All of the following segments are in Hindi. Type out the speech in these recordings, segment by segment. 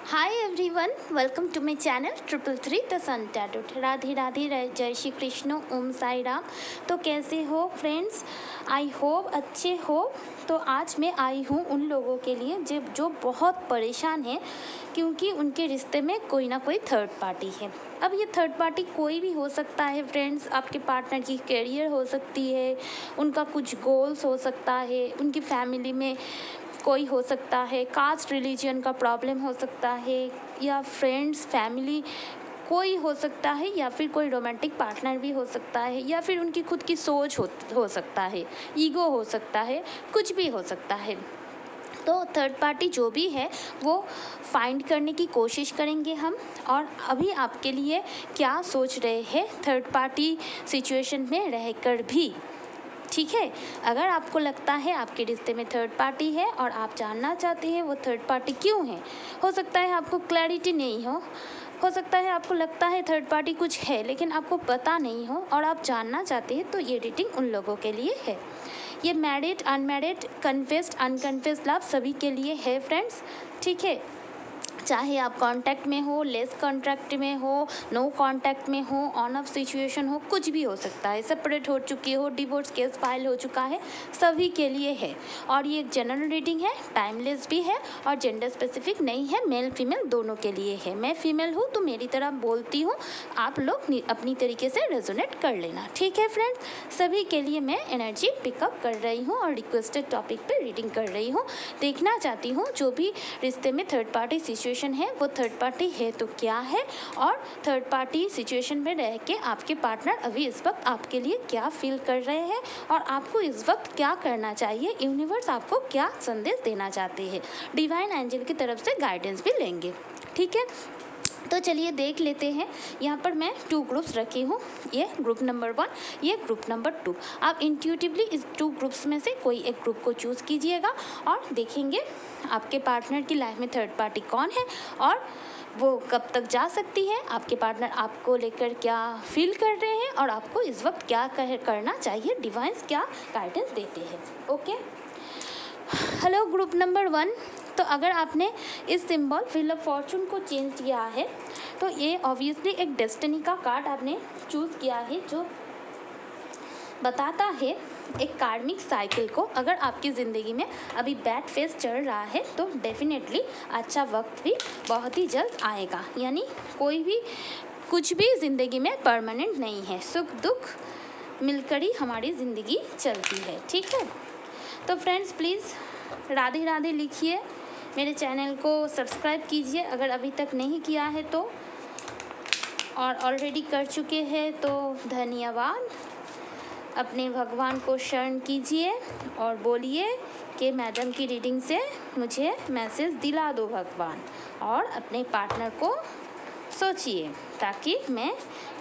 Hi everyone, welcome to my channel 333 the sun tattooed. Radhe Radhe, जय श्री कृष्ण, ओम साई राम। तो कैसे हो फ्रेंड्स? आई होप अच्छे हो। तो आज मैं आई हूँ उन लोगों के लिए जो बहुत परेशान हैं, क्योंकि उनके रिश्ते में कोई ना कोई थर्ड पार्टी है। अब ये थर्ड पार्टी कोई भी हो सकता है फ्रेंड्स। आपके पार्टनर की करियर हो सकती है, उनका कुछ गोल्स हो सकता है, उनकी फैमिली में कोई हो सकता है, कास्ट रिलीजन का प्रॉब्लम हो सकता है, या फ्रेंड्स फैमिली कोई हो सकता है, या फिर कोई रोमांटिक पार्टनर भी हो सकता है, या फिर उनकी खुद की सोच हो सकता है, ईगो हो सकता है, कुछ भी हो सकता है। तो थर्ड पार्टी जो भी है वो फाइंड करने की कोशिश करेंगे हम, और अभी आपके लिए क्या सोच रहे हैं थर्ड पार्टी सिचुएशन में रहकर भी। ठीक है, अगर आपको लगता है आपके रिश्ते में थर्ड पार्टी है और आप जानना चाहते हैं वो थर्ड पार्टी क्यों है, हो सकता है आपको क्लैरिटी नहीं हो सकता है आपको लगता है थर्ड पार्टी कुछ है लेकिन आपको पता नहीं हो और आप जानना चाहते हैं, तो ये रीडिंग उन लोगों के लिए है। ये मैरिड, अनमैरिड, कन्फेस्ड, अनकन्फेस्ड लव सभी के लिए है फ्रेंड्स। ठीक है, चाहे आप कांटेक्ट में हो, लेस कांटेक्ट में हो, नो कांटेक्ट में हो, ऑन ऑफ सिचुएशन हो, कुछ भी हो सकता है, सेपरेट हो चुकी हो, डिवोर्स केस फाइल हो चुका है, सभी के लिए है। और ये एक जनरल रीडिंग है, टाइमलेस भी है और जेंडर स्पेसिफिक नहीं है, मेल फीमेल दोनों के लिए है। मैं फीमेल हूँ तो मेरी तरह बोलती हूँ, आप लोग अपनी तरीके से रेजोनेट कर लेना। ठीक है फ्रेंड्स, सभी के लिए मैं एनर्जी पिकअप कर रही हूँ और रिक्वेस्टेड टॉपिक पे रीडिंग कर रही हूँ। देखना चाहती हूँ जो भी रिश्ते में थर्ड पार्टी सिचुएशन है वो थर्ड पार्टी है तो क्या है, और थर्ड पार्टी सिचुएशन में रह के आपके पार्टनर अभी इस वक्त आपके लिए क्या फील कर रहे हैं और आपको इस वक्त क्या करना चाहिए, यूनिवर्स आपको क्या संदेश देना चाहते हैं। डिवाइन एंजल की तरफ से गाइडेंस भी लेंगे। ठीक है, तो चलिए देख लेते हैं। यहाँ पर मैं 2 ग्रुप्स रखी हूँ, ये ग्रुप नंबर 1, ये ग्रुप नंबर 2। आप इंट्यूटिवली इस 2 ग्रुप्स में से कोई एक ग्रुप को चूज़ कीजिएगा और देखेंगे आपके पार्टनर की लाइफ में थर्ड पार्टी कौन है और वो कब तक जा सकती है, आपके पार्टनर आपको लेकर क्या फील कर रहे हैं और आपको इस वक्त क्या करना चाहिए, डिवाइन्स क्या गाइडेंस देते हैं। Okay, hello group number 1। तो अगर आपने इस सिंबल व्हील ऑफ फॉर्चून को चेंज किया है तो ये ऑब्वियसली एक डेस्टिनी का कार्ड आपने चूज़ किया है, जो बताता है एक कार्मिक साइकिल को। अगर आपकी ज़िंदगी में अभी बैड फेज चल रहा है तो डेफिनेटली अच्छा वक्त भी बहुत ही जल्द आएगा। यानी कोई भी कुछ भी ज़िंदगी में परमानेंट नहीं है, सुख दुख मिलकर ही हमारी ज़िंदगी चलती है। ठीक है, तो फ्रेंड्स प्लीज़ राधे राधे लिखिए, मेरे चैनल को सब्सक्राइब कीजिए अगर अभी तक नहीं किया है तो, और ऑलरेडी कर चुके हैं तो धन्यवाद। अपने भगवान को शरण कीजिए और बोलिए कि मैडम की रीडिंग से मुझे मैसेज दिला दो भगवान, और अपने पार्टनर को सोचिए ताकि मैं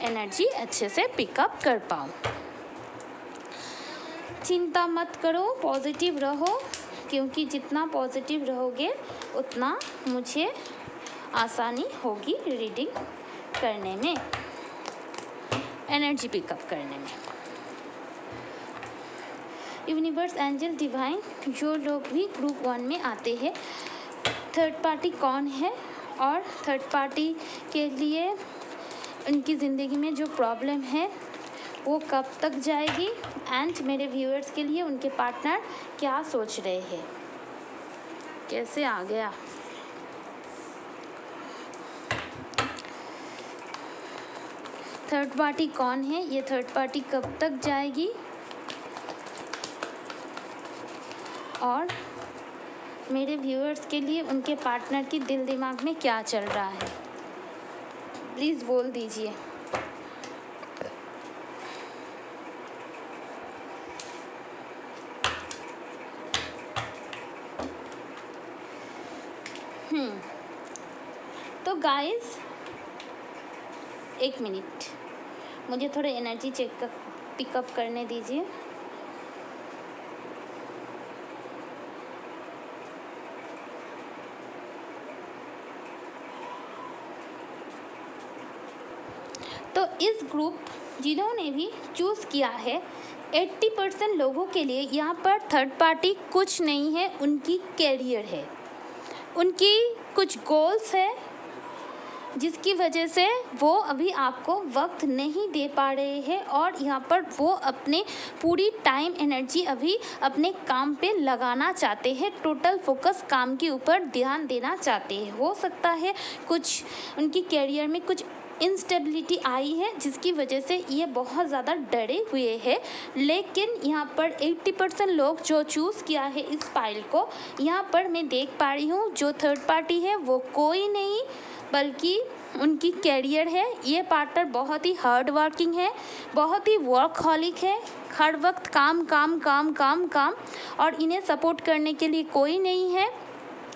एनर्जी अच्छे से पिकअप कर पाऊँ। चिंता मत करो, पॉजिटिव रहो, क्योंकि जितना पॉजिटिव रहोगे उतना मुझे आसानी होगी रीडिंग करने में, एनर्जी पिकअप करने में। यूनिवर्स, एंजल, डिवाइन, जो लोग भी ग्रुप 1 में आते हैं, थर्ड पार्टी कौन है और थर्ड पार्टी के लिए उनकी ज़िंदगी में जो प्रॉब्लम है वो कब तक जाएगी, एंड मेरे व्यूअर्स के लिए उनके पार्टनर क्या सोच रहे हैं। कैसे आ गया? थर्ड पार्टी कौन है, ये थर्ड पार्टी कब तक जाएगी, और मेरे व्यूअर्स के लिए उनके पार्टनर की दिल दिमाग में क्या चल रहा है, प्लीज़ बोल दीजिए। तो गाइस एक मिनट, मुझे थोड़ा एनर्जी पिकअप करने दीजिए। तो इस ग्रुप जिन्होंने भी चूज़ किया है, 80% लोगों के लिए यहाँ पर थर्ड पार्टी कुछ नहीं है, उनकी कैरियर है। उनकी कुछ गोल्स है जिसकी वजह से वो अभी आपको वक्त नहीं दे पा रहे हैं और यहाँ पर वो अपने पूरी टाइम एनर्जी अभी अपने काम पे लगाना चाहते हैं। टोटल फोकस काम के ऊपर ध्यान देना चाहते हैं। हो सकता है कुछ उनकी कैरियर में कुछ इंस्टेबिलिटी आई है जिसकी वजह से ये बहुत ज़्यादा डरे हुए हैं। लेकिन यहाँ पर 80% लोग जो चूज़ किया है इस फाइल को, यहाँ पर मैं देख पा रही हूँ जो थर्ड पार्टी है वो कोई नहीं बल्कि उनकी कैरियर है। ये पार्टनर बहुत ही हार्ड वर्किंग है, बहुत ही वर्कहॉलिक है, हर वक्त काम काम काम काम काम, और इन्हें सपोर्ट करने के लिए कोई नहीं है।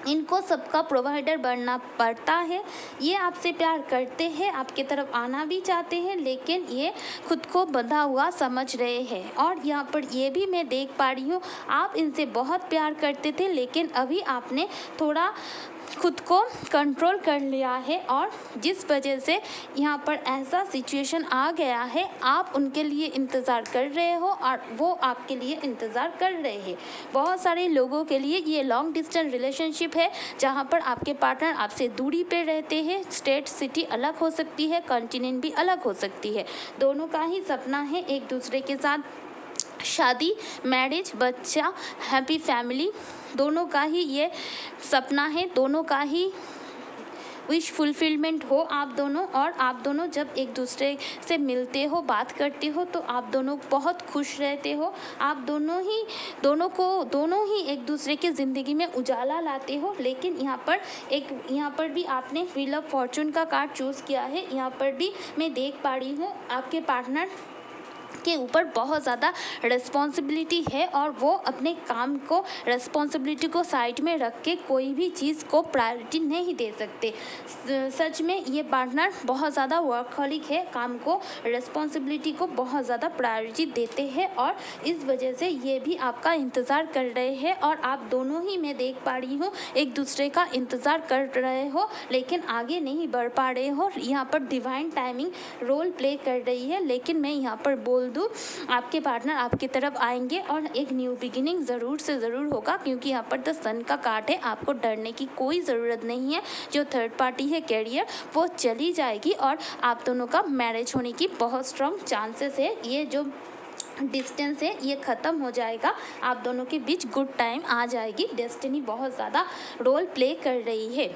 इनको सबका प्रोवाइडर बनना पड़ता है। ये आपसे प्यार करते हैं, आपके तरफ आना भी चाहते हैं, लेकिन ये खुद को बंधा हुआ समझ रहे हैं। और यहाँ पर ये भी मैं देख पा रही हूँ आप इनसे बहुत प्यार करते थे, लेकिन अभी आपने थोड़ा खुद को कंट्रोल कर लिया है और जिस वजह से यहाँ पर ऐसा सिचुएशन आ गया है, आप उनके लिए इंतज़ार कर रहे हो और वो आपके लिए इंतज़ार कर रहे हैं। बहुत सारे लोगों के लिए ये लॉन्ग डिस्टेंस रिलेशनशिप है जहाँ पर आपके पार्टनर आपसे दूरी पे रहते हैं। स्टेट सिटी अलग हो सकती है, कॉन्टिनेंट भी अलग हो सकती है। दोनों का ही सपना है एक दूसरे के साथ शादी, मैरिज, बच्चा, हैप्पी फैमिली, दोनों का ही ये सपना है। दोनों का ही विश फुलफिलमेंट हो आप दोनों। और आप दोनों जब एक दूसरे से मिलते हो, बात करते हो, तो आप दोनों बहुत खुश रहते हो। आप दोनों ही एक दूसरे के ज़िंदगी में उजाला लाते हो। लेकिन यहाँ पर भी आपने व्हील ऑफ फॉर्चून का कार्ड चूज़ किया है। यहाँ पर भी मैं देख पा रही हूँ आपके पार्टनर के ऊपर बहुत ज़्यादा रिस्पॉन्सिबिलिटी है और वो अपने काम को, रिस्पॉन्सिबिलिटी को साइड में रख के कोई भी चीज़ को प्रायोरिटी नहीं दे सकते। सच में ये पार्टनर बहुत ज़्यादा वर्कहॉलिक है, काम को, रिस्पॉन्सिबिलिटी को बहुत ज़्यादा प्रायोरिटी देते हैं और इस वजह से ये भी आपका इंतज़ार कर रहे हैं। और आप दोनों ही, मैं देख पा रही हूँ, एक दूसरे का इंतज़ार कर रहे हो लेकिन आगे नहीं बढ़ पा रहे हो। यहाँ पर डिवाइन टाइमिंग रोल प्ले कर रही है। लेकिन मैं यहाँ पर बोल दूँ, आपके पार्टनर आपकी तरफ आएंगे और एक न्यू बिगिनिंग ज़रूर से ज़रूर होगा, क्योंकि यहाँ पर द सन का कार्ड है। आपको डरने की कोई ज़रूरत नहीं है। जो थर्ड पार्टी है कैरियर, वो चली जाएगी और आप दोनों का मैरिज होने की बहुत स्ट्रॉन्ग चांसेस है। ये जो डिस्टेंस है ये ख़त्म हो जाएगा, आप दोनों के बीच गुड टाइम आ जाएगी। डेस्टिनी बहुत ज़्यादा रोल प्ले कर रही है।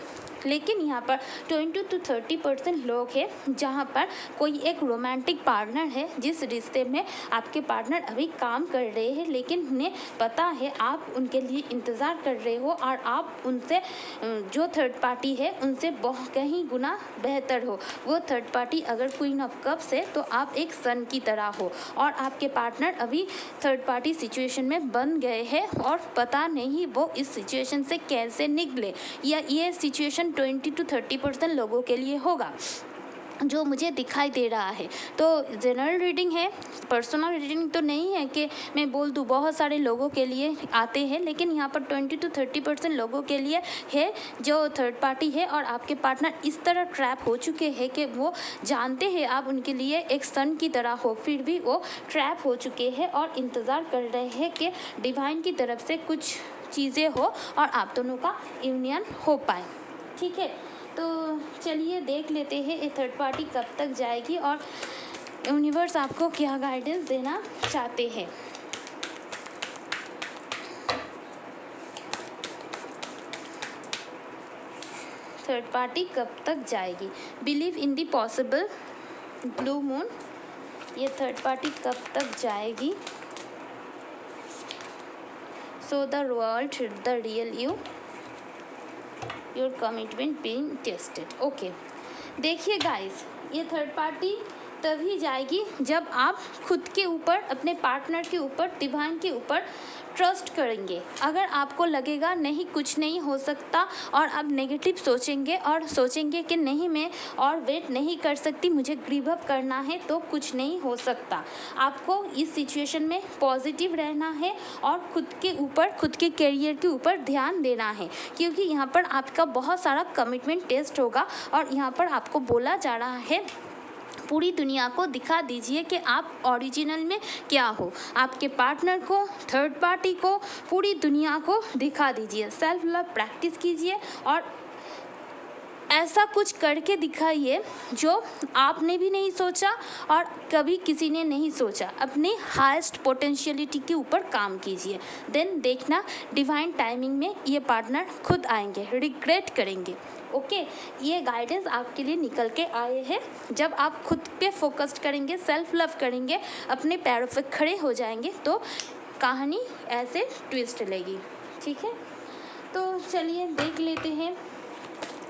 लेकिन यहाँ पर 20 to 30% लोग हैं जहाँ पर कोई एक रोमांटिक पार्टनर है जिस रिश्ते में आपके पार्टनर अभी काम कर रहे हैं, लेकिन उन्हें पता है आप उनके लिए इंतज़ार कर रहे हो और आप उनसे, जो थर्ड पार्टी है उनसे बहुत कहीं गुना बेहतर हो। वो थर्ड पार्टी अगर क्वीन ऑफ कप्स है तो आप एक सन की तरह हो और आपके पार्टनर अभी थर्ड पार्टी सिचुएशन में बन गए हैं और पता नहीं वो इस सिचुएशन से कैसे निकले, या ये सिचुएशन 20 to 30% लोगों के लिए होगा जो मुझे दिखाई दे रहा है। तो जनरल रीडिंग है, पर्सनल रीडिंग तो नहीं है कि मैं बोल दूँ बहुत सारे लोगों के लिए आते हैं, लेकिन यहाँ पर 20 to 30% लोगों के लिए है जो थर्ड पार्टी है और आपके पार्टनर इस तरह ट्रैप हो चुके हैं कि वो जानते हैं आप उनके लिए एक सन की तरह हो, फिर भी वो ट्रैप हो चुके हैं और इंतज़ार कर रहे हैं कि डिवाइन की तरफ से कुछ चीज़ें हो और आप दोनों का यूनियन हो पाए। ठीक है, तो चलिए देख लेते हैं ये थर्ड पार्टी कब तक जाएगी और यूनिवर्स आपको क्या गाइडेंस देना चाहते हैं। थर्ड पार्टी कब तक जाएगी? Believe in the possible, blue moon, ये थर्ड पार्टी कब तक जाएगी? So the world, the real you, your commitment being tested. Okay, देखिए गाइस, ये थर्ड पार्टी तभी जाएगी जब आप खुद के ऊपर, अपने पार्टनर के ऊपर, डिवाइन के ऊपर ट्रस्ट करेंगे। अगर आपको लगेगा नहीं कुछ नहीं हो सकता और आप नेगेटिव सोचेंगे और सोचेंगे कि नहीं मैं और वेट नहीं कर सकती, मुझे गिव अप करना है, तो कुछ नहीं हो सकता। आपको इस सिचुएशन में पॉजिटिव रहना है और खुद के ऊपर, खुद के करियर के ऊपर ध्यान देना है, क्योंकि यहाँ पर आपका बहुत सारा कमिटमेंट टेस्ट होगा और यहाँ पर आपको बोला जा रहा है पूरी दुनिया को दिखा दीजिए कि आप ओरिजिनल में क्या हो। आपके पार्टनर को, थर्ड पार्टी को, पूरी दुनिया को दिखा दीजिए। सेल्फ लव प्रैक्टिस कीजिए और ऐसा कुछ करके दिखाइए जो आपने भी नहीं सोचा और कभी किसी ने नहीं सोचा। अपने हाईएस्ट पोटेंशियलिटी के ऊपर काम कीजिए। देन देखना डिवाइन टाइमिंग में ये पार्टनर खुद आएंगे, रिग्रेट करेंगे। ओके, ये गाइडेंस आपके लिए निकल के आए हैं। जब आप खुद पे फोकस्ड करेंगे, सेल्फ लव करेंगे, अपने पैरों पे खड़े हो जाएंगे तो कहानी ऐसे ट्विस्ट लेगी। ठीक है, तो चलिए देख लेते हैं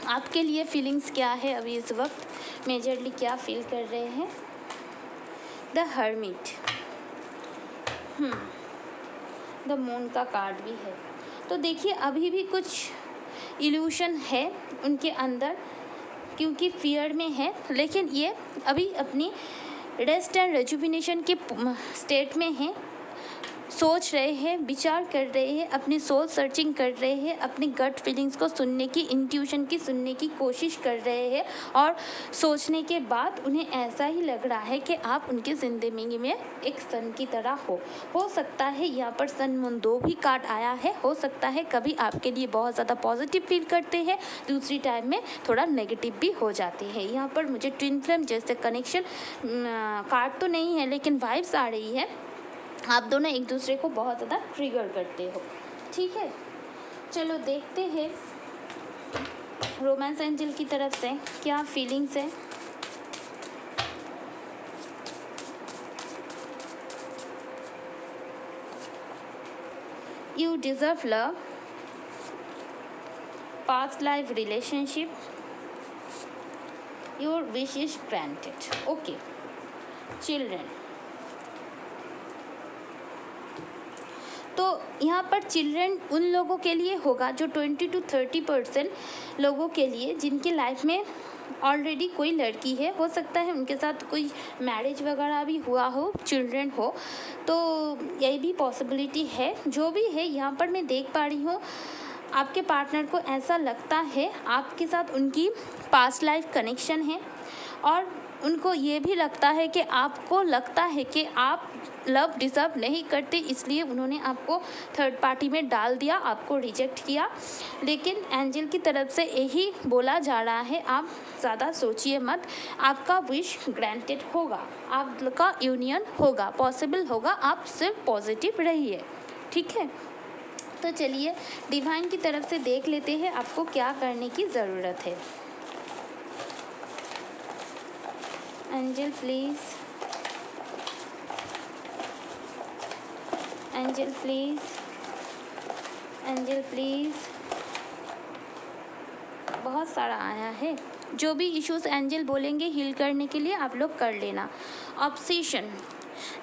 आपके लिए फीलिंग्स क्या है अभी इस वक्त, मेजरली क्या फील कर रहे हैं। द हर्मिट, द मून का कार्ड भी है। तो देखिए अभी भी कुछ इल्यूशन है उनके अंदर, क्योंकि फियर में है, लेकिन ये अभी अपनी रेस्ट एंड रेजुविनेशन के स्टेट में है। सोच रहे हैं, विचार कर रहे हैं, अपनी सोल सर्चिंग कर रहे हैं, अपनी गट फीलिंग्स को सुनने की, इंट्यूशन की सुनने की कोशिश कर रहे हैं और सोचने के बाद उन्हें ऐसा ही लग रहा है कि आप उनकी ज़िंदगी में एक सन की तरह हो सकता है यहाँ पर सन मून 2 भी कार्ड आया है। हो सकता है कभी आपके लिए बहुत ज़्यादा पॉजिटिव फील करते हैं, दूसरी टाइम में थोड़ा नेगेटिव भी हो जाते हैं। यहाँ पर मुझे ट्विन फ्लेम जैसे कनेक्शन कार्ड तो नहीं है, लेकिन वाइब्स आ रही है। आप दोनों एक दूसरे को बहुत ज़्यादा ट्रिगर करते हो। ठीक है, चलो देखते हैं रोमांस एंजल की तरफ से क्या फीलिंग्स है। You deserve love, past life relationship, your wish is granted. Okay, children, तो यहाँ पर चिल्ड्रन उन लोगों के लिए होगा जो 20 to 30% लोगों के लिए जिनकी लाइफ में ऑलरेडी कोई लड़की है। हो सकता है उनके साथ कोई मैरिज वगैरह भी हुआ हो, चिल्ड्रन हो, तो यही भी पॉसिबिलिटी है। जो भी है, यहाँ पर मैं देख पा रही हूँ आपके पार्टनर को ऐसा लगता है आपके साथ उनकी पास्ट लाइफ कनेक्शन है और उनको ये भी लगता है कि आपको लगता है कि आप लव डिज़र्व नहीं करते, इसलिए उन्होंने आपको थर्ड पार्टी में डाल दिया, आपको रिजेक्ट किया। लेकिन एंजल की तरफ से यही बोला जा रहा है, आप ज़्यादा सोचिए मत, आपका विश ग्रांटेड होगा, आपका यूनियन होगा, पॉसिबल होगा। आप सिर्फ पॉजिटिव रहिए। ठीक है, तो चलिए डिवाइन की तरफ से देख लेते हैं आपको क्या करने की ज़रूरत है। Angel please, angel please, angel please. बहुत सारा आया है। जो भी इश्यूज एंजल बोलेंगे हील करने के लिए आप लोग कर लेना। Obsession,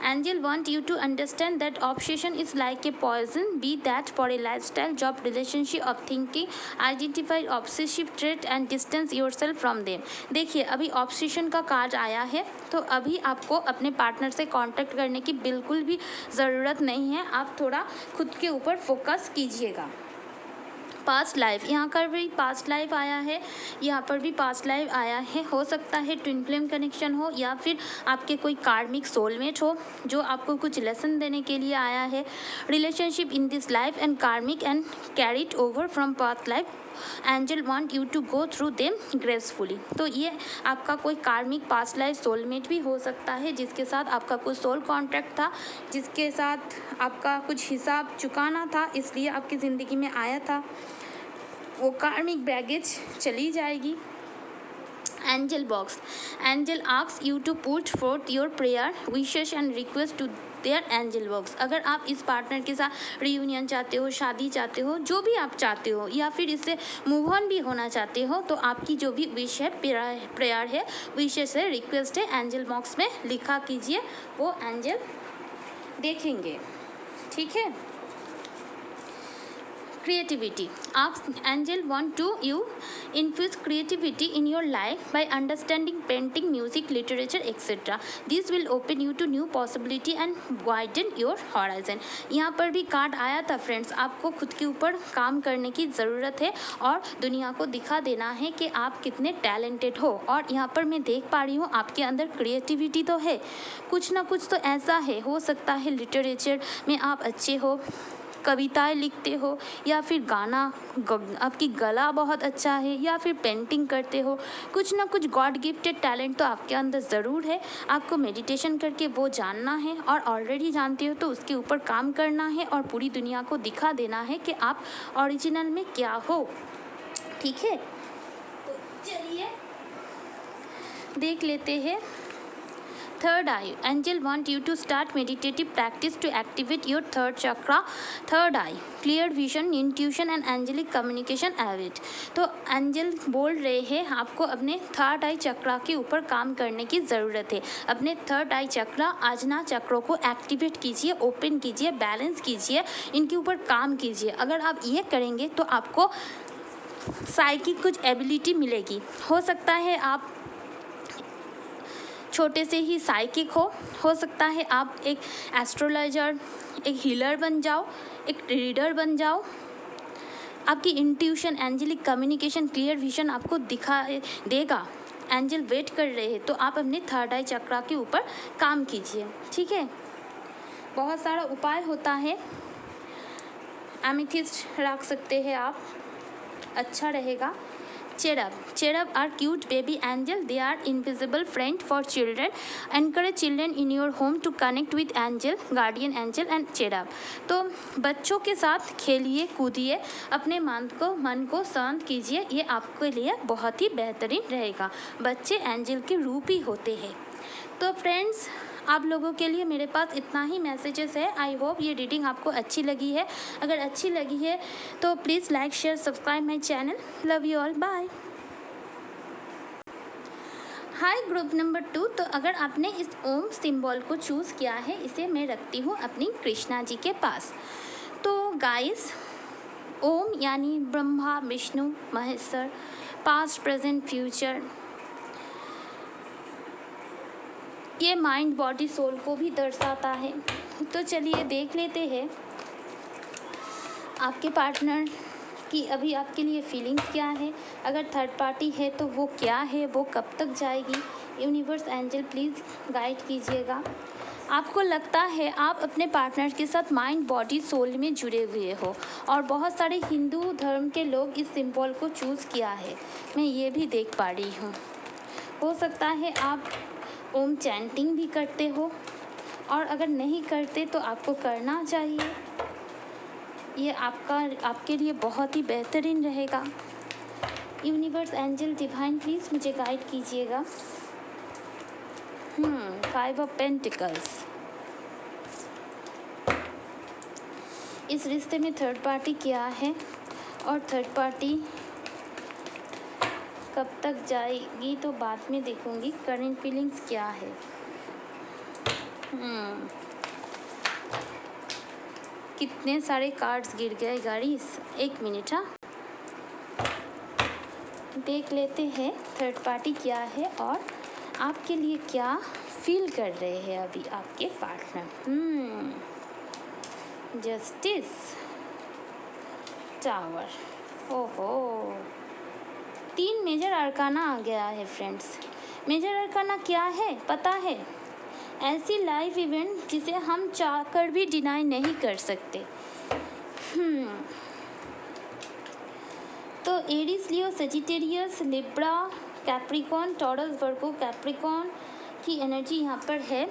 Angel want you to understand that obsession is like a poison, be that for a lifestyle, job, relationship of thinking. Identify obsessive trait and distance yourself from them. देखिए अभी ऑब्सेशन का कार्ड आया है, तो अभी आपको अपने पार्टनर से कांटेक्ट करने की बिल्कुल भी ज़रूरत नहीं है। आप थोड़ा खुद के ऊपर फोकस कीजिएगा। पास्ट लाइफ, यहाँ पर भी पास्ट लाइफ आया है, यहाँ पर भी पास्ट लाइफ आया है। हो सकता है ट्विन फ्लेम कनेक्शन हो या फिर आपके कोई कार्मिक सोलमेट हो जो आपको कुछ लेसन देने के लिए आया है। Relationship in this life and karmic and carried over from past life. Angel want you to go through them gracefully. तो ये आपका कोई कार्मिक पास्ट लाइफ सोलमेट भी हो सकता है जिसके साथ आपका कोई सोल कॉन्ट्रैक्ट था, जिसके साथ आपका कुछ हिसाब चुकाना था, इसलिए आपकी ज़िंदगी में आया था। वो कार्मिक बैगेज चली जाएगी। Angel box, angel asks you to put forth your prayer, wishes and request to their angel box. अगर आप इस पार्टनर के साथ रियूनियन चाहते हो, शादी चाहते हो, जो भी आप चाहते हो, या फिर इससे मूव ऑन भी होना चाहते हो, तो आपकी जो भी विश है, प्रेयर है, विशेस है, रिक्वेस्ट है, एंजल बॉक्स में लिखा कीजिए, वो एंजल देखेंगे। ठीक है। क्रिएटिविटी, आप angel want to you infuse creativity in your life by understanding painting, music, literature, etc. This will open you to new possibility and widen your horizon. यहाँ पर भी कार्ड आया था फ्रेंड्स, आपको खुद के ऊपर काम करने की ज़रूरत है और दुनिया को दिखा देना है कि आप कितने टैलेंटेड हो। और यहाँ पर मैं देख पा रही हूँ आपके अंदर क्रिएटिविटी तो है, कुछ ना कुछ तो ऐसा है, हो सकता है लिटरेचर में आप अच्छे हो, कविताएं लिखते हो, या फिर गाना आपकी गला बहुत अच्छा है, या फिर पेंटिंग करते हो। कुछ ना कुछ गॉड गिफ्टेड टैलेंट तो आपके अंदर ज़रूर है। आपको मेडिटेशन करके वो जानना है, और ऑलरेडी जानते हो तो उसके ऊपर काम करना है और पूरी दुनिया को दिखा देना है कि आप ओरिजिनल में क्या हो। ठीक है, तो चलिए देख लेते हैं। Third eye, angel want you to start meditative practice to activate your third chakra. Third eye, clear vision, intuition and angelic communication avid. तो एंजल बोल रहे हैं आपको अपने थर्ड आई चक्रा के ऊपर काम करने की ज़रूरत है। अपने थर्ड आई चक्रा, आजना चक्रों को एक्टिवेट कीजिए, ओपन कीजिए, बैलेंस कीजिए, इनके ऊपर काम कीजिए। अगर आप ये करेंगे तो आपको साइकिक कुछ एबिलिटी मिलेगी। हो सकता है आप छोटे से ही साइकिक हो सकता है आप एक एस्ट्रोलॉजर, एक हीलर बन जाओ, एक रीडर बन जाओ। आपकी intuition, angelic communication, clear vision आपको दिखा देगा। एंजल वेट कर रहे हैं, तो आप अपने थर्ड आई चक्रा के ऊपर काम कीजिए। ठीक है, बहुत सारा उपाय होता है। एमेथिस्ट रख सकते हैं आप, अच्छा रहेगा। Cherub are cute baby angel. They are invisible friend for children. Encourage children in your home to connect with angel, guardian angel and cherub. तो बच्चों के साथ खेलिए, कूदिए, अपने मन को शांत कीजिए। ये आपके लिए बहुत ही बेहतरीन रहेगा। बच्चे एंजल के रूप ही होते हैं। तो फ्रेंड्स, आप लोगों के लिए मेरे पास इतना ही मैसेजेस है। आई होप ये रीडिंग आपको अच्छी लगी है। अगर अच्छी लगी है तो please like, share, subscribe my channel. Love you all, bye. Hi group number 2। तो अगर आपने इस ओम सिंबल को चूज़ किया है, इसे मैं रखती हूँ अपनी कृष्णा जी के पास। तो गाइस, ओम यानी Brahma, Vishnu, Maheshwar, past, present, future, ये माइंड, बॉडी, सोल को भी दर्शाता है। तो चलिए देख लेते हैं आपके पार्टनर की अभी आपके लिए फीलिंग्स क्या है। अगर थर्ड पार्टी है तो वो क्या है, वो कब तक जाएगी। यूनिवर्स, एंजल प्लीज़ गाइड कीजिएगा। आपको लगता है आप अपने पार्टनर के साथ माइंड, बॉडी, सोल में जुड़े हुए हो, और बहुत सारे हिंदू धर्म के लोग इस सिंबल को चूज़ किया है, मैं ये भी देख पा रही हूँ। हो सकता है आप ओम चैंटिंग भी करते हो, और अगर नहीं करते तो आपको करना चाहिए। ये आपके लिए बहुत ही बेहतरीन रहेगा। यूनिवर्स, एंजल, डिवाइन प्लीज़ मुझे गाइड कीजिएगा। 5 ऑफ पेंटिकल्स। इस रिश्ते में थर्ड पार्टी क्या है, और थर्ड पार्टी कब तक जाएगी तो बाद में देखूंगी। करंट फीलिंग्स क्या है। कितने सारे कार्ड्स गिर गए गाइस, एक मिनट। हाँ, देख लेते हैं थर्ड पार्टी क्या है और आपके लिए क्या फील कर रहे हैं अभी आपके पार्टनर। जस्टिस, टावर, ओहो, 3 मेजर अरकाना आ गया है फ्रेंड्स। मेजर अरकाना क्या है पता है? ऐसी लाइफ इवेंट जिसे हम चाहकर भी डिनाई नहीं कर सकते। तो एरीज, लियो, सेजिटेरियस, लिब्रा, कैप्रिकॉन, टॉरस, वर्गो, कैप्रिकॉन की एनर्जी यहाँ पर है।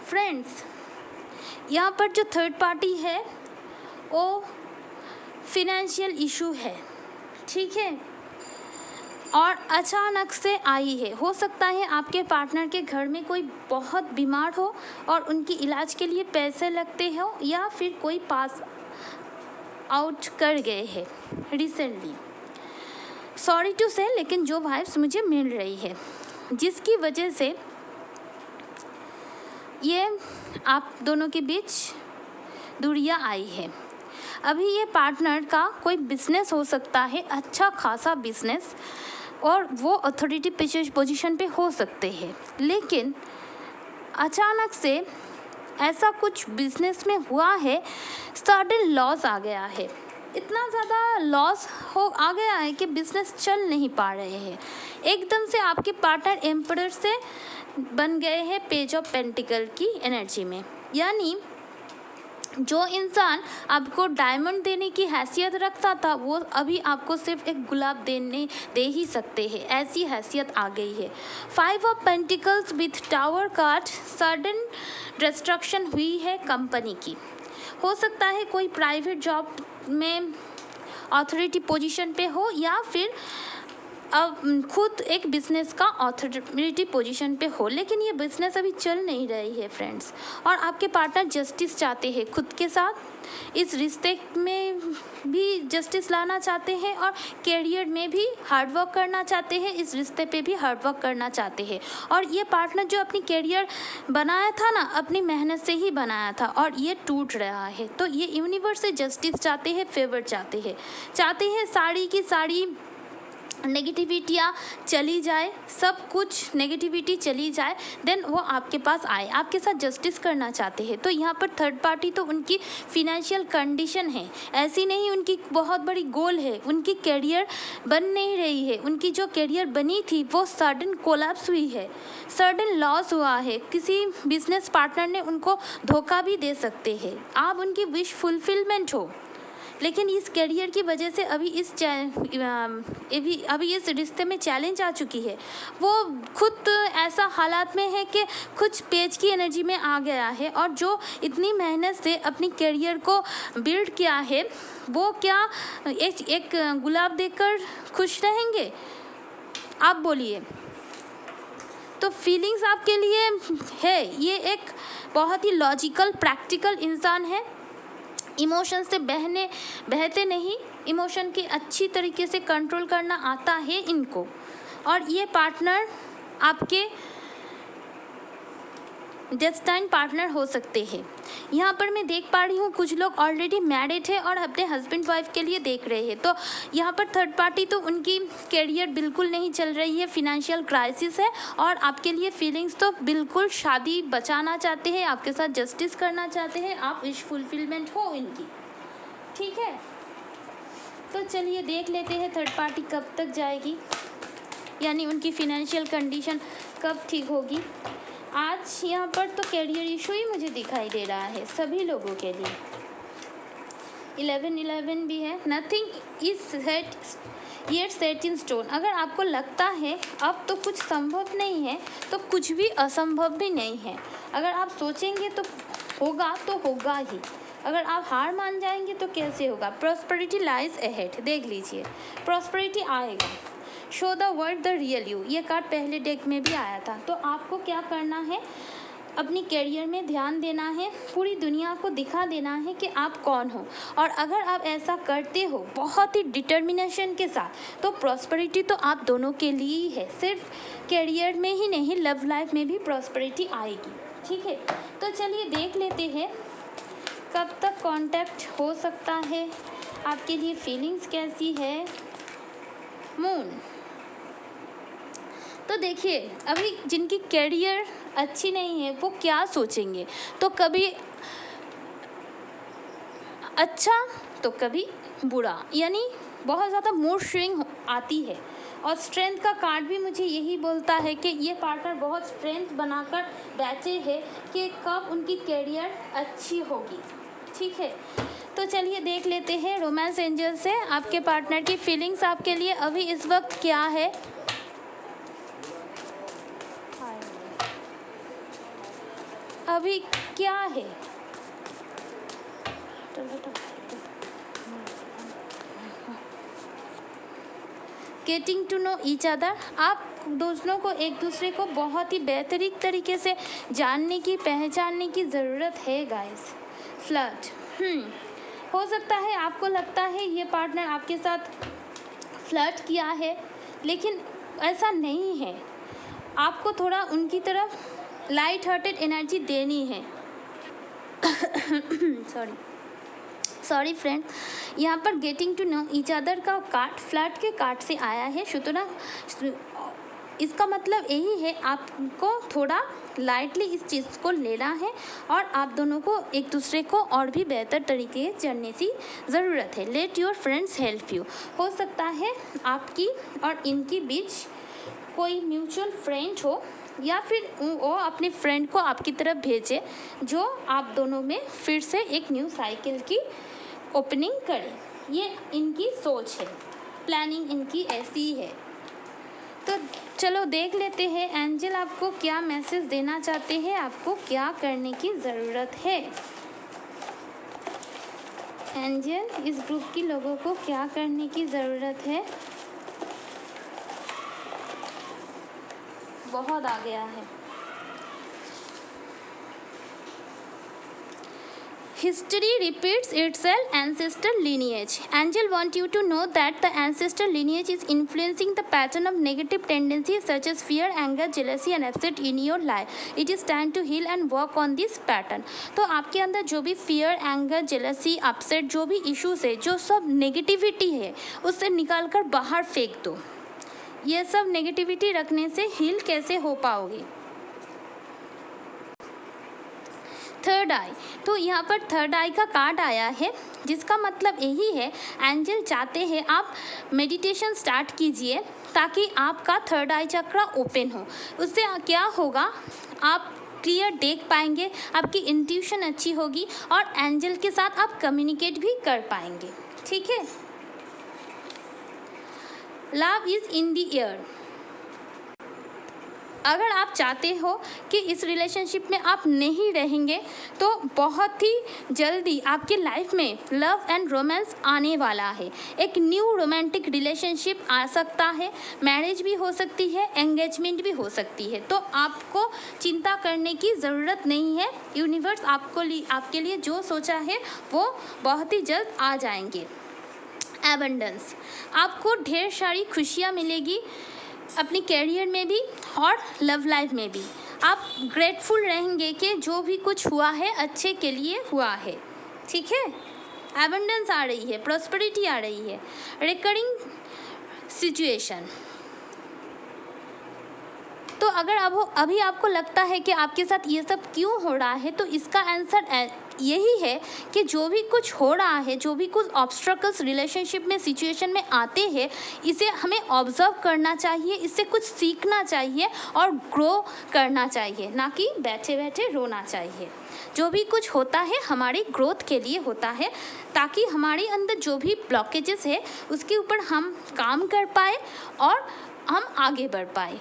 फ्रेंड्स, यहाँ पर जो थर्ड पार्टी है वो फिनेंशियल इशू है, ठीक है, और अचानक से आई है। हो सकता है आपके पार्टनर के घर में कोई बहुत बीमार हो और उनकी इलाज के लिए पैसे लगते हो, या फिर कोई पास आउट कर गए हैं रिसेंटली। सॉरी टू से, लेकिन जो वाइब्स मुझे मिल रही है, जिसकी वजह से ये आप दोनों के बीच दूरियां आई है। अभी ये पार्टनर का कोई बिजनेस हो सकता है, अच्छा खासा बिजनेस, और वो अथॉरिटी पोजीशन पे हो सकते हैं, लेकिन अचानक से ऐसा कुछ बिजनेस में हुआ है, सडन लॉस आ गया है, इतना ज़्यादा लॉस हो आ गया है कि बिजनेस चल नहीं पा रहे हैं। एकदम से आपके पार्टनर एम्परर से बन गए हैं पेज ऑफ पेंटिकल की एनर्जी में। यानी जो इंसान आपको डायमंड देने की हैसियत रखता था, वो अभी आपको सिर्फ एक गुलाब दे ही सकते हैं, ऐसी हैसियत आ गई है। 5 of pentacles with tower card, sudden destruction हुई है कंपनी की। हो सकता है कोई प्राइवेट जॉब में अथॉरिटी पोजीशन पे हो, या फिर अब खुद एक बिजनेस का अथॉरिटी पोजीशन पे हो, लेकिन ये बिजनेस अभी चल नहीं रही है फ्रेंड्स। और आपके पार्टनर जस्टिस चाहते हैं खुद के साथ, इस रिश्ते में भी जस्टिस लाना चाहते हैं, और कैरियर में भी हार्डवर्क करना चाहते हैं, इस रिश्ते पे भी हार्डवर्क करना चाहते हैं। और ये पार्टनर जो अपनी कैरियर बनाया था ना, अपनी मेहनत से ही बनाया था, और ये टूट रहा है। तो ये यूनिवर्स से जस्टिस चाहते हैं, फेवर चाहते हैं सारी की सारी नेगेटिविटियाँ चली जाए, सब कुछ नेगेटिविटी चली जाए, देन वो आपके पास आए, आपके साथ जस्टिस करना चाहते हैं। तो यहाँ पर थर्ड पार्टी तो उनकी फिनेंशियल कंडीशन है, ऐसी नहीं उनकी बहुत बड़ी गोल है, उनकी कैरियर बन नहीं रही है, उनकी जो कैरियर बनी थी वो सडन कोलैप्स हुई है, सडन लॉस हुआ है। किसी बिजनेस पार्टनर ने उनको धोखा भी दे सकते हैं। आप उनकी विश फुलफिलमेंट हो, लेकिन इस करियर की वजह से अभी इस रिश्ते में चैलेंज आ चुकी है। वो खुद ऐसा हालात में है कि कुछ पेज की एनर्जी में आ गया है, और जो इतनी मेहनत से अपनी करियर को बिल्ड किया है, वो क्या एक गुलाब देकर खुश रहेंगे? आप बोलिए। तो फीलिंग्स आपके लिए है, ये एक बहुत ही लॉजिकल प्रैक्टिकल इंसान है, इमोशन से बहते नहीं, इमोशन की अच्छी तरीके से कंट्रोल करना आता है इनको। और ये पार्टनर आपके डेस्टाइन पार्टनर हो सकते हैं। यहाँ पर मैं देख पा रही हूँ कुछ लोग ऑलरेडी मैरिड है और अपने हस्बैंड वाइफ के लिए देख रहे हैं। तो यहाँ पर थर्ड पार्टी तो उनकी कैरियर बिल्कुल नहीं चल रही है, फिनेंशियल क्राइसिस है, और आपके लिए फीलिंग्स तो बिल्कुल शादी बचाना चाहते हैं, आपके साथ जस्टिस करना चाहते हैं, आप विश फुलफिलमेंट हो इनकी। ठीक है, तो चलिए देख लेते हैं थर्ड पार्टी कब तक जाएगी, यानी उनकी फिनेंशियल कंडीशन कब ठीक होगी। आज यहाँ पर तो कैरियर इशू ही मुझे दिखाई दे रहा है सभी लोगों के लिए। 11 भी है। Nothing is set in stone. अगर आपको लगता है अब तो कुछ संभव नहीं है, तो कुछ भी असंभव भी नहीं है। अगर आप सोचेंगे तो होगा ही। अगर आप हार मान जाएंगे तो कैसे होगा। Prosperity lies ahead. देख लीजिए, प्रॉस्पेरिटी आएगा। Show the world the real you, ये कार्ड पहले डेक में भी आया था। तो आपको क्या करना है, अपनी कैरियर में ध्यान देना है, पूरी दुनिया को दिखा देना है कि आप कौन हो। और अगर आप ऐसा करते हो बहुत ही डिटर्मिनेशन के साथ, तो प्रॉस्पेरिटी तो आप दोनों के लिए ही है। सिर्फ कैरियर में ही नहीं, लव लाइफ में भी प्रॉस्पेरिटी आएगी। ठीक है, तो चलिए देख लेते हैं कब तक कांटेक्ट हो सकता है, आपके लिए फीलिंग्स कैसी है। मून, तो देखिए अभी जिनकी कैरियर अच्छी नहीं है वो क्या सोचेंगे, तो कभी अच्छा तो कभी बुरा, यानी बहुत ज़्यादा मूड स्विंग आती है। और स्ट्रेंथ का कार्ड भी मुझे यही बोलता है कि ये पार्टनर बहुत स्ट्रेंथ बनाकर बैठे हैं कि कब उनकी कैरियर अच्छी होगी। ठीक है, तो चलिए देख लेते हैं रोमांस एंजल से आपके पार्टनर की फीलिंग्स आपके लिए अभी इस वक्त क्या है। अभी क्या है, getting to know each other. आप दोनों को एक दूसरे को बहुत ही बेहतरीन तरीके से जानने की, पहचानने की ज़रूरत है गाइस। फ्लर्ट, हो सकता है आपको लगता है ये पार्टनर आपके साथ फ्लर्ट किया है, लेकिन ऐसा नहीं है। आपको थोड़ा उनकी तरफ लाइट हार्टेड एनर्जी देनी है। सॉरी। सॉरी फ्रेंड, यहाँ पर getting to know each other का कार्ड फ्लर्ट के कार्ड से आया है। सुतरां इसका मतलब यही है आपको थोड़ा लाइटली इस चीज़ को लेना है और आप दोनों को एक दूसरे को और भी बेहतर तरीके से जानने की ज़रूरत है। Let your friends help you. हो सकता है आपकी और इनके बीच कोई म्यूचुअल फ्रेंड हो या फिर वो अपने फ्रेंड को आपकी तरफ भेजे जो आप दोनों में फिर से एक न्यू साइकिल की ओपनिंग करे। ये इनकी सोच है, प्लानिंग इनकी ऐसी ही है। तो चलो देख लेते हैं एंजल आपको क्या मैसेज देना चाहते हैं, आपको क्या करने की ज़रूरत है। एंजल इस ग्रुप के लोगों को क्या करने की ज़रूरत है। बहुत आ गया है। History repeats itself. Ancestor lineage. Angel want you to know that the ancestor lineage is influencing the pattern of negative tendencies such as fear, anger, jealousy and upset in your life. It is time to heal and work on this pattern. तो आपके अंदर जो भी fear, anger, jealousy, upset जो भी issues है, जो सब negativity है, उससे निकाल कर बाहर फेंक दो। ये सब negativity रखने से heal कैसे हो पाओगे। थर्ड आई, तो यहाँ पर थर्ड आई का कार्ड आया है जिसका मतलब यही है एंजल चाहते हैं आप मेडिटेशन स्टार्ट कीजिए ताकि आपका थर्ड आई चक्र ओपन हो। उससे क्या होगा, आप क्लियर देख पाएंगे, आपकी इंट्यूशन अच्छी होगी और एंजल के साथ आप कम्युनिकेट भी कर पाएंगे। ठीक है। Love is in the air. अगर आप चाहते हो कि इस रिलेशनशिप में आप नहीं रहेंगे तो बहुत ही जल्दी आपके लाइफ में लव एंड रोमांस आने वाला है। एक न्यू रोमांटिक रिलेशनशिप आ सकता है, मैरिज भी हो सकती है, एंगेजमेंट भी हो सकती है। तो आपको चिंता करने की ज़रूरत नहीं है। यूनिवर्स आपके लिए जो सोचा है वो बहुत ही जल्द आ जाएंगे। एबंडेंस, आपको ढेर सारी खुशियाँ मिलेगी अपनी कैरियर में भी और लव लाइफ में भी। आप ग्रेटफुल रहेंगे कि जो भी कुछ हुआ है अच्छे के लिए हुआ है। ठीक है। एबंडेंस आ रही है, प्रॉस्पेरिटी आ रही है। रिकरिंग सिचुएशन, तो अगर अभी आपको लगता है कि आपके साथ ये सब क्यों हो रहा है तो इसका आंसर यही है कि जो भी कुछ हो रहा है, जो भी कुछ ऑब्स्ट्रकल्स रिलेशनशिप में सिचुएशन में आते हैं, इसे हमें ऑब्जर्व करना चाहिए, इससे कुछ सीखना चाहिए और ग्रो करना चाहिए, ना कि बैठे बैठे रोना चाहिए। जो भी कुछ होता है हमारी ग्रोथ के लिए होता है ताकि हमारे अंदर जो भी ब्लॉकेजेस है उसके ऊपर हम काम कर पाए और हम आगे बढ़ पाए।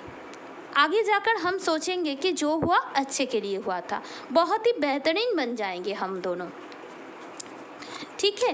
आगे जाकर हम सोचेंगे कि जो हुआ अच्छे के लिए हुआ था, बहुत ही बेहतरीन बन जाएंगे हम दोनों। ठीक है।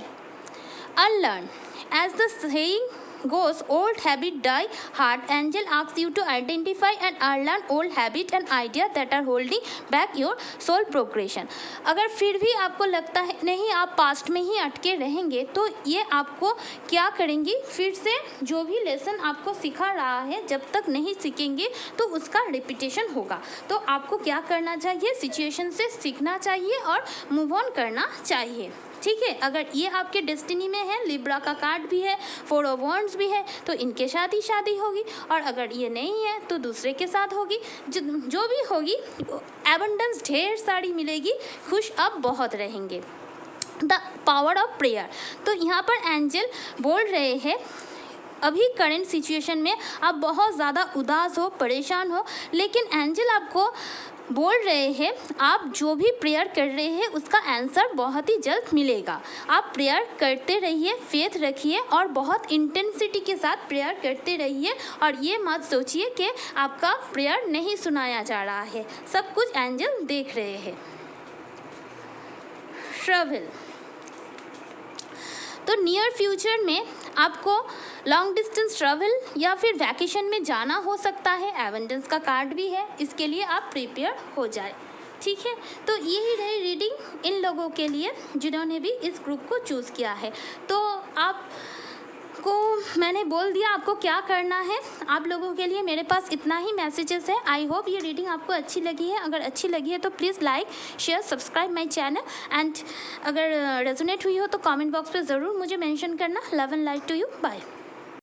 Unlearn, as the saying goes, old habit die hard. Angel asks you to identify and unlearn old habit and idea that are holding back your soul progression. अगर फिर भी आपको लगता है नहीं आप पास्ट में ही अटके रहेंगे तो ये आपको क्या करेंगी, फिर से जो भी लेसन आपको सिखा रहा है जब तक नहीं सीखेंगे तो उसका रिपीटेशन होगा। तो आपको क्या करना चाहिए, सिचुएशन से सीखना चाहिए और मूव ऑन करना चाहिए। ठीक है। अगर ये आपके डेस्टिनी में है, लिब्रा का कार्ड भी है, 4 ऑफ वॉन्ड्स भी है, तो इनके साथ ही शादी होगी और अगर ये नहीं है तो दूसरे के साथ होगी। जो भी होगी एबंडेंस ढेर सारी मिलेगी, खुश अब बहुत रहेंगे। द पावर ऑफ प्रेयर, तो यहाँ पर एंजल बोल रहे हैं अभी करंट सिचुएशन में आप बहुत ज़्यादा उदास हो, परेशान हो, लेकिन एंजल आपको बोल रहे हैं आप जो भी प्रेयर कर रहे हैं उसका आंसर बहुत ही जल्द मिलेगा। आप प्रेयर करते रहिए, फेथ रखिए और बहुत इंटेंसिटी के साथ प्रेयर करते रहिए और ये मत सोचिए कि आपका प्रेयर नहीं सुनाया जा रहा है, सब कुछ एंजल देख रहे हैं। ट्रैवल, तो नियर फ्यूचर में आपको लॉन्ग डिस्टेंस ट्रैवल या फिर वैकेशन में जाना हो सकता है। एबंडेंस का कार्ड भी है, इसके लिए आप प्रिपेयर हो जाए। ठीक है। तो यही रही रीडिंग इन लोगों के लिए जिन्होंने भी इस ग्रुप को चूज़ किया है। तो आपको मैंने बोल दिया आपको क्या करना है। आप लोगों के लिए मेरे पास इतना ही मैसेजेस है। आई होप ये रीडिंग आपको अच्छी लगी है। अगर अच्छी लगी है तो please like share subscribe my channel and अगर रेजोनेट हुई हो तो कमेंट बॉक्स पे ज़रूर मुझे मेंशन करना। Love and light to you. Bye.